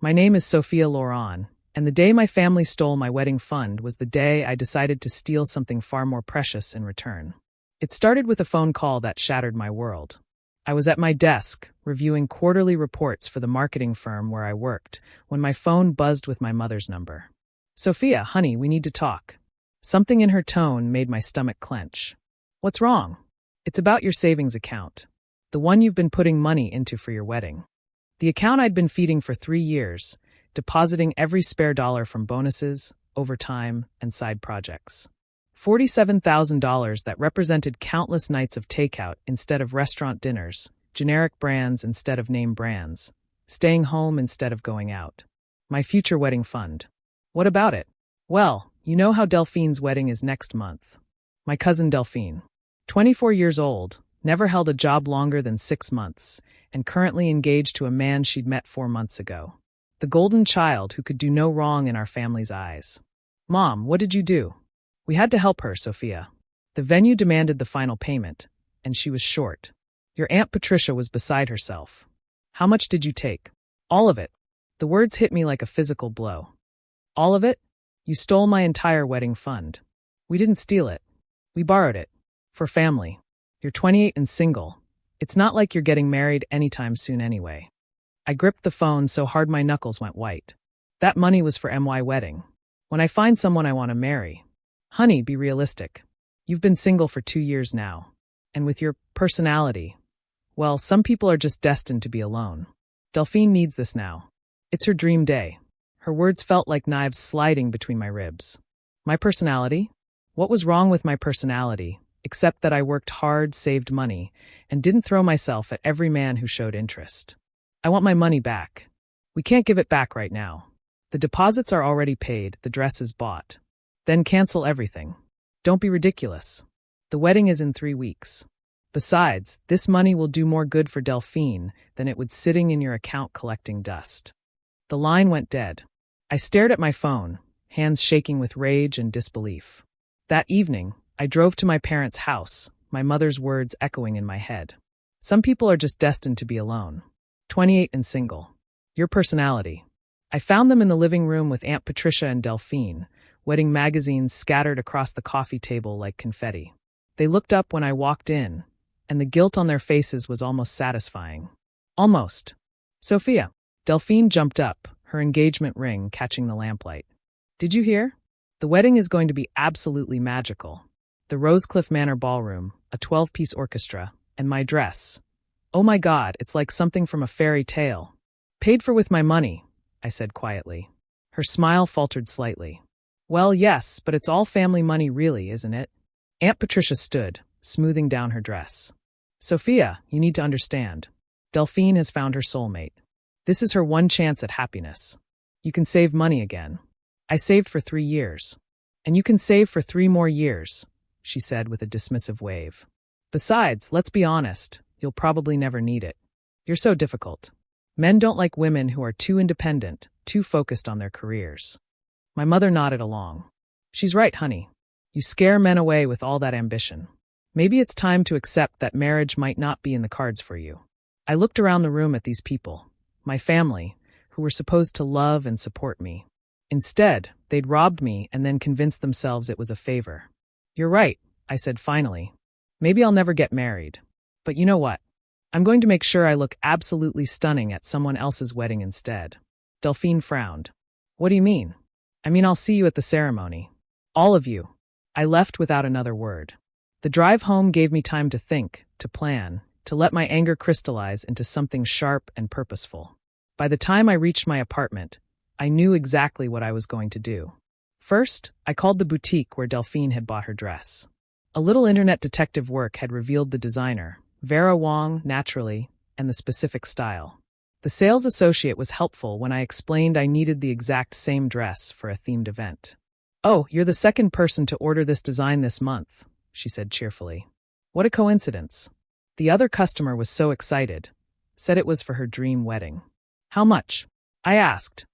My name is Sophia Loran, and the day my family stole my wedding fund was the day I decided to steal something far more precious in return. It started with a phone call that shattered my world. I was at my desk, reviewing quarterly reports for the marketing firm where I worked, when my phone buzzed with my mother's number. "Sophia, honey, we need to talk." Something in her tone made my stomach clench. "What's wrong?" "It's about your savings account. The one you've been putting money into for your wedding." The account I'd been feeding for 3 years, depositing every spare dollar from bonuses, overtime, and side projects. $47,000 that represented countless nights of takeout instead of restaurant dinners, generic brands instead of name brands, staying home instead of going out. My future wedding fund. What about it? Well, you know how Delphine's wedding is next month. My cousin Delphine, 24 years old, never held a job longer than 6 months, and currently engaged to a man she'd met 4 months ago. The golden child who could do no wrong in our family's eyes. "Mom, what did you do?" "We had to help her, Sophia. The venue demanded the final payment, and she was short. Your Aunt Patricia was beside herself." "How much did you take?" "All of it." The words hit me like a physical blow. "All of it? You stole my entire wedding fund." "We didn't steal it. We borrowed it. For family. You're 28 and single. It's not like you're getting married anytime soon anyway." I gripped the phone so hard my knuckles went white. "That money was for my wedding. When I find someone I want to marry." "Honey, be realistic. You've been single for 2 years now. And with your personality, well, some people are just destined to be alone. Delphine needs this now. It's her dream day." Her words felt like knives sliding between my ribs. My personality? What was wrong with my personality, except that I worked hard, saved money, and didn't throw myself at every man who showed interest? "I want my money back." "We can't give it back right now. The deposits are already paid, the dress is bought." "Then cancel everything." "Don't be ridiculous. The wedding is in 3 weeks. Besides, this money will do more good for Delphine than it would sitting in your account collecting dust." The line went dead. I stared at my phone, hands shaking with rage and disbelief. That evening, I drove to my parents' house, my mother's words echoing in my head. "Some people are just destined to be alone. 28 and single. Your personality." I found them in the living room with Aunt Patricia and Delphine, wedding magazines scattered across the coffee table like confetti. They looked up when I walked in, and the guilt on their faces was almost satisfying. Almost. "Sophia." Delphine jumped up, her engagement ring catching the lamplight. "Did you hear? The wedding is going to be absolutely magical. The Rosecliff Manor Ballroom, a 12-piece orchestra, and my dress. Oh my God, it's like something from a fairy tale." "Paid for with my money," I said quietly. Her smile faltered slightly. "Well, yes, but it's all family money really, isn't it?" Aunt Patricia stood, smoothing down her dress. "Sophia, you need to understand. Delphine has found her soulmate. This is her one chance at happiness. You can save money again. I saved for 3 years. And you can save for 3 more years," she said with a dismissive wave. "Besides, let's be honest, you'll probably never need it. You're so difficult. Men don't like women who are too independent, too focused on their careers." My mother nodded along. "She's right, honey. You scare men away with all that ambition. Maybe it's time to accept that marriage might not be in the cards for you." I looked around the room at these people, my family, who were supposed to love and support me. Instead, they'd robbed me and then convinced themselves it was a favor. "You're right," I said finally. "Maybe I'll never get married. But you know what? I'm going to make sure I look absolutely stunning at someone else's wedding instead." Delphine frowned. "What do you mean?" "I mean, I'll see you at the ceremony. All of you." I left without another word. The drive home gave me time to think, to plan, to let my anger crystallize into something sharp and purposeful. By the time I reached my apartment, I knew exactly what I was going to do. First, I called the boutique where Delphine had bought her dress. A little internet detective work had revealed the designer, Vera Wong, naturally, and the specific style. The sales associate was helpful when I explained I needed the exact same dress for a themed event. "Oh, you're the second person to order this design this month," she said cheerfully. "What a coincidence." The other customer was so excited, said it was for her dream wedding. "How much?" I asked.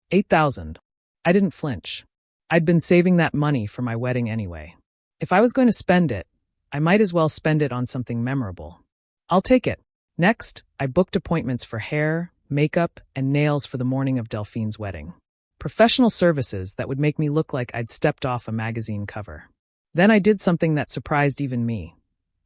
8,000. I didn't flinch. I'd been saving that money for my wedding anyway. If I was going to spend it, I might as well spend it on something memorable. "I'll take it." Next, I booked appointments for hair, makeup, and nails for the morning of Delphine's wedding. Professional services that would make me look like I'd stepped off a magazine cover. Then I did something that surprised even me.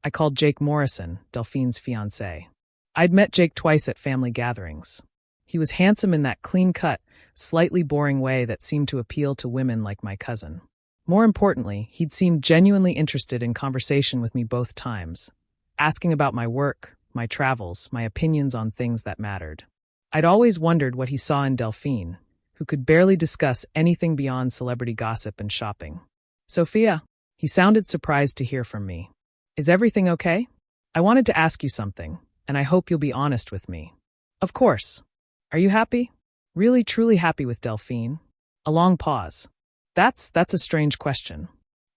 I called Jake Morrison, Delphine's fiancé. I'd met Jake twice at family gatherings. He was handsome in that clean-cut, slightly boring way that seemed to appeal to women like my cousin. More importantly, he'd seemed genuinely interested in conversation with me both times, asking about my work, my travels, my opinions on things that mattered. I'd always wondered what he saw in Delphine, who could barely discuss anything beyond celebrity gossip and shopping. "Sophia," he sounded surprised to hear from me. "Is everything okay? I wanted to ask you something, and I hope you'll be honest with me." "Of course. Are you happy? Really, truly happy with Delphine?" A long pause. That's a strange question.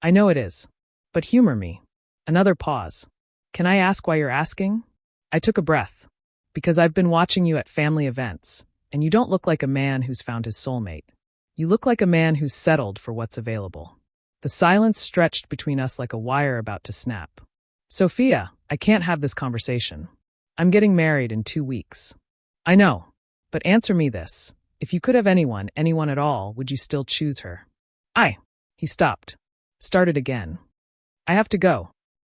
"I know it is. But humor me." Another pause. "Can I ask why you're asking?" I took a breath. "Because I've been watching you at family events, and you don't look like a man who's found his soulmate. You look like a man who's settled for what's available." The silence stretched between us like a wire about to snap. "Sophia, I can't have this conversation. I'm getting married in 2 weeks." "I know. But answer me this. If you could have anyone at all, would you still choose her?" He stopped. Started again. "I have to go."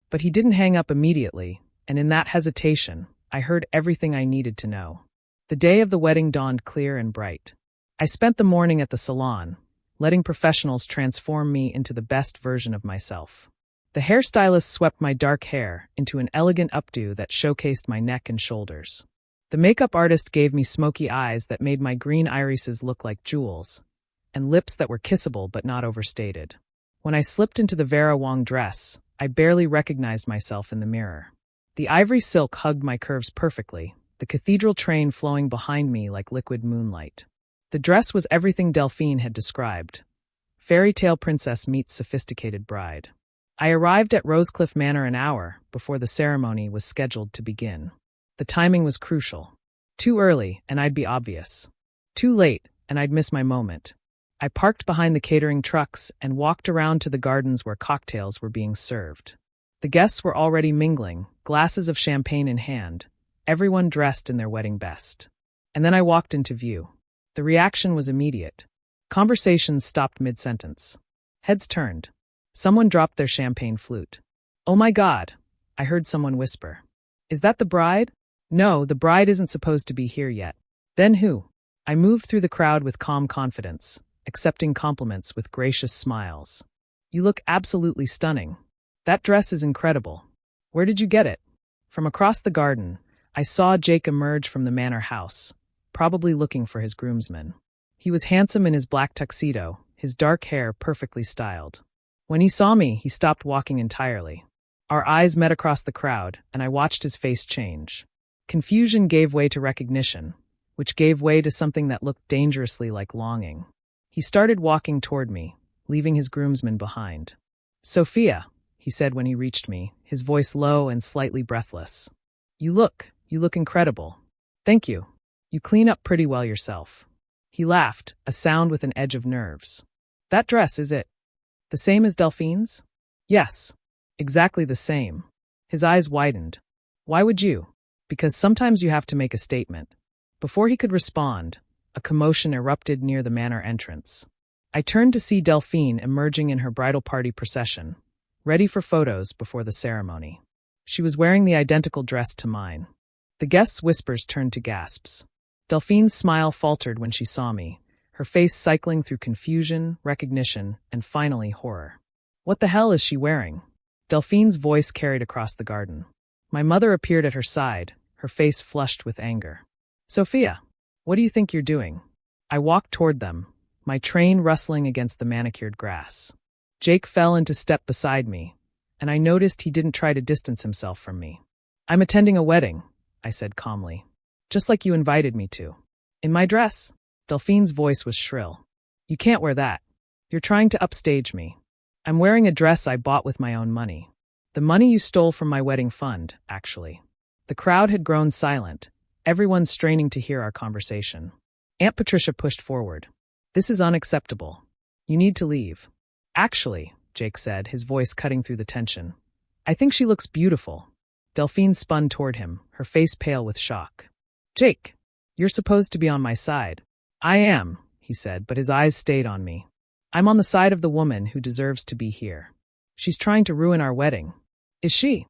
But he didn't hang up immediately, and in that hesitation, I heard everything I needed to know. The day of the wedding dawned clear and bright. I spent the morning at the salon, letting professionals transform me into the best version of myself. The hairstylist swept my dark hair into an elegant updo that showcased my neck and shoulders. The makeup artist gave me smoky eyes that made my green irises look like jewels, and lips that were kissable but not overstated. When I slipped into the Vera Wang dress, I barely recognized myself in the mirror. The ivory silk hugged my curves perfectly, the cathedral train flowing behind me like liquid moonlight. The dress was everything Delphine had described. Fairy tale princess meets sophisticated bride. I arrived at Rosecliff Manor an hour before the ceremony was scheduled to begin. The timing was crucial. Too early, and I'd be obvious. Too late, and I'd miss my moment. I parked behind the catering trucks and walked around to the gardens where cocktails were being served. The guests were already mingling, glasses of champagne in hand, everyone dressed in their wedding best. And then I walked into view. The reaction was immediate. Conversations stopped mid-sentence. Heads turned. Someone dropped their champagne flute. "Oh my God," I heard someone whisper. "Is that the bride?" "No, the bride isn't supposed to be here yet." "Then who?" I moved through the crowd with calm confidence, accepting compliments with gracious smiles. "You look absolutely stunning. That dress is incredible. Where did you get it?" From across the garden, I saw Jake emerge from the manor house, probably looking for his groomsmen. He was handsome in his black tuxedo, his dark hair perfectly styled. When he saw me, he stopped walking entirely. Our eyes met across the crowd, and I watched his face change. Confusion gave way to recognition, which gave way to something that looked dangerously like longing. He started walking toward me, leaving his groomsmen behind. "Sophia," he said when he reached me, his voice low and slightly breathless. You look incredible." "Thank you. You clean up pretty well yourself." He laughed, a sound with an edge of nerves. "That dress, is it the same as Delphine's?" "Yes, exactly the same." His eyes widened. "Why would you?" "Because sometimes you have to make a statement." Before he could respond, a commotion erupted near the manor entrance. I turned to see Delphine emerging in her bridal party procession, ready for photos before the ceremony. She was wearing the identical dress to mine. The guests' whispers turned to gasps. Delphine's smile faltered when she saw me, her face cycling through confusion, recognition, and finally horror. "What the hell is she wearing?" Delphine's voice carried across the garden. My mother appeared at her side, her face flushed with anger. "Sophia, what do you think you're doing?" I walked toward them, my train rustling against the manicured grass. Jake fell into step beside me, and I noticed he didn't try to distance himself from me. "I'm attending a wedding," I said calmly. "Just like you invited me to." "In my dress?" Delphine's voice was shrill. "You can't wear that. You're trying to upstage me. I'm wearing a dress I bought with my own money. The money you stole from my wedding fund, actually." The crowd had grown silent, everyone straining to hear our conversation. Aunt Patricia pushed forward. "This is unacceptable. You need to leave." "Actually," Jake said, his voice cutting through the tension, "I think she looks beautiful." Delphine spun toward him, her face pale with shock. "Jake!" You're supposed to be on my side. I am, he said, but his eyes stayed on me. I'm on the side of the woman who deserves to be here. She's trying to ruin our wedding. Is she?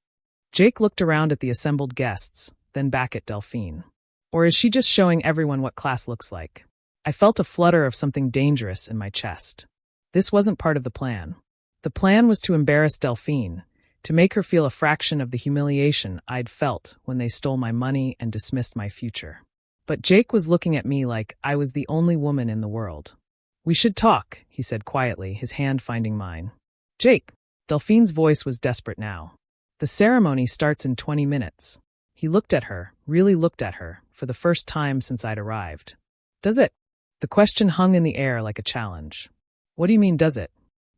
Jake looked around at the assembled guests, then back at Delphine. Or is she just showing everyone what class looks like? I felt a flutter of something dangerous in my chest. This wasn't part of the plan. The plan was to embarrass Delphine, to make her feel a fraction of the humiliation I'd felt when they stole my money and dismissed my future. But Jake was looking at me like I was the only woman in the world. We should talk, he said quietly, his hand finding mine. Jake. Delphine's voice was desperate now. The ceremony starts in 20 minutes. He looked at her, really looked at her, for the first time since I'd arrived. Does it? The question hung in the air like a challenge. What do you mean, does it?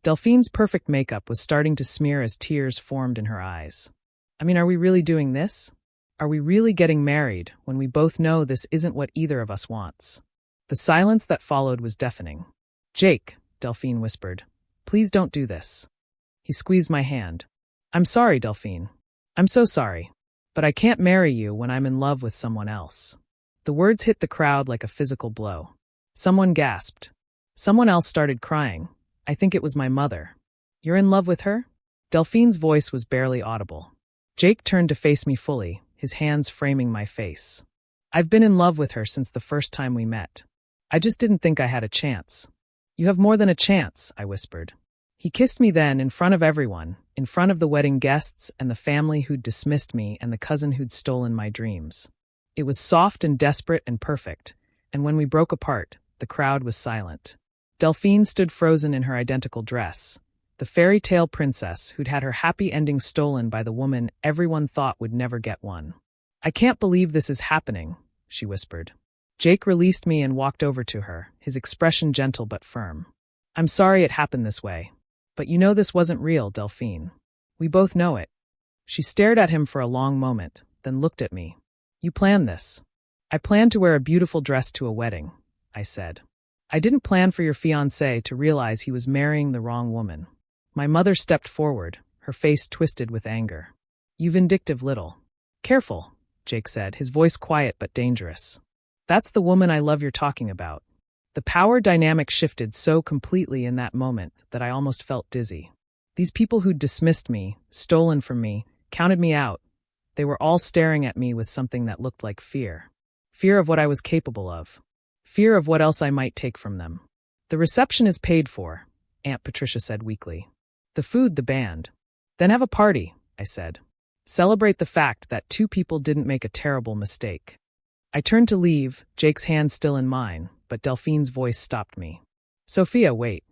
Delphine's perfect makeup was starting to smear as tears formed in her eyes. I mean, are we really doing this? Are we really getting married when we both know this isn't what either of us wants? The silence that followed was deafening. Jake, Delphine whispered, please don't do this. He squeezed my hand. I'm sorry, Delphine. I'm so sorry. But I can't marry you when I'm in love with someone else. The words hit the crowd like a physical blow. Someone gasped. Someone else started crying. I think it was my mother. You're in love with her? Delphine's voice was barely audible. Jake turned to face me fully, his hands framing my face. I've been in love with her since the first time we met. I just didn't think I had a chance. You have more than a chance, I whispered. He kissed me then in front of everyone, in front of the wedding guests and the family who'd dismissed me and the cousin who'd stolen my dreams. It was soft and desperate and perfect, and when we broke apart, the crowd was silent. Delphine stood frozen in her identical dress, the fairy tale princess who'd had her happy ending stolen by the woman everyone thought would never get one. I can't believe this is happening, she whispered. Jake released me and walked over to her, his expression gentle but firm. I'm sorry it happened this way. But you know this wasn't real, Delphine. We both know it. She stared at him for a long moment, then looked at me. You planned this. I planned to wear a beautiful dress to a wedding, I said. I didn't plan for your fiancé to realize he was marrying the wrong woman. My mother stepped forward, her face twisted with anger. You vindictive little. Careful, Jake said, his voice quiet but dangerous. That's the woman I love you're talking about. The power dynamic shifted so completely in that moment that I almost felt dizzy. These people who'd dismissed me, stolen from me, counted me out, they were all staring at me with something that looked like fear. Fear of what I was capable of. Fear of what else I might take from them. The reception is paid for, Aunt Patricia said weakly. The food, the band. Then have a party, I said. Celebrate the fact that two people didn't make a terrible mistake. I turned to leave, Jake's hand still in mine, but Delphine's voice stopped me. Sophia, wait.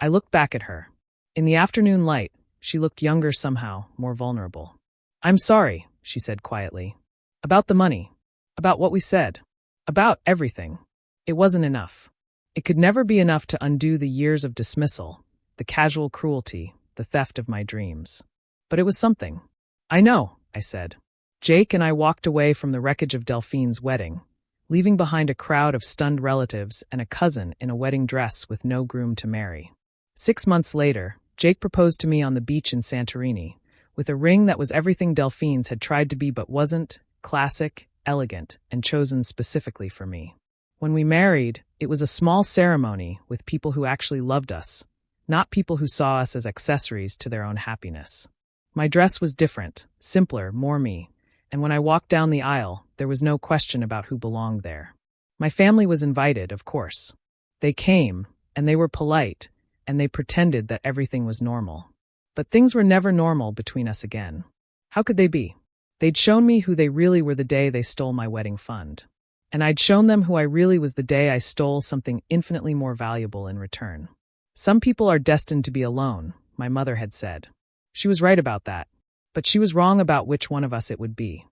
I looked back at her. In the afternoon light, she looked younger somehow, more vulnerable. I'm sorry, she said quietly. About the money. About what we said. About everything. It wasn't enough. It could never be enough to undo the years of dismissal, the casual cruelty, the theft of my dreams. But it was something. I know, I said. Jake and I walked away from the wreckage of Delphine's wedding, leaving behind a crowd of stunned relatives and a cousin in a wedding dress with no groom to marry. 6 months later, Jake proposed to me on the beach in Santorini, with a ring that was everything Delphine's had tried to be but wasn't, classic, elegant, and chosen specifically for me. When we married, it was a small ceremony with people who actually loved us, not people who saw us as accessories to their own happiness. My dress was different, simpler, more me, and when I walked down the aisle, there was no question about who belonged there. My family was invited, of course. They came, and they were polite, and they pretended that everything was normal. But things were never normal between us again. How could they be? They'd shown me who they really were the day they stole my wedding fund. And I'd shown them who I really was the day I stole something infinitely more valuable in return. Some people are destined to be alone, my mother had said. She was right about that. But she was wrong about which one of us it would be.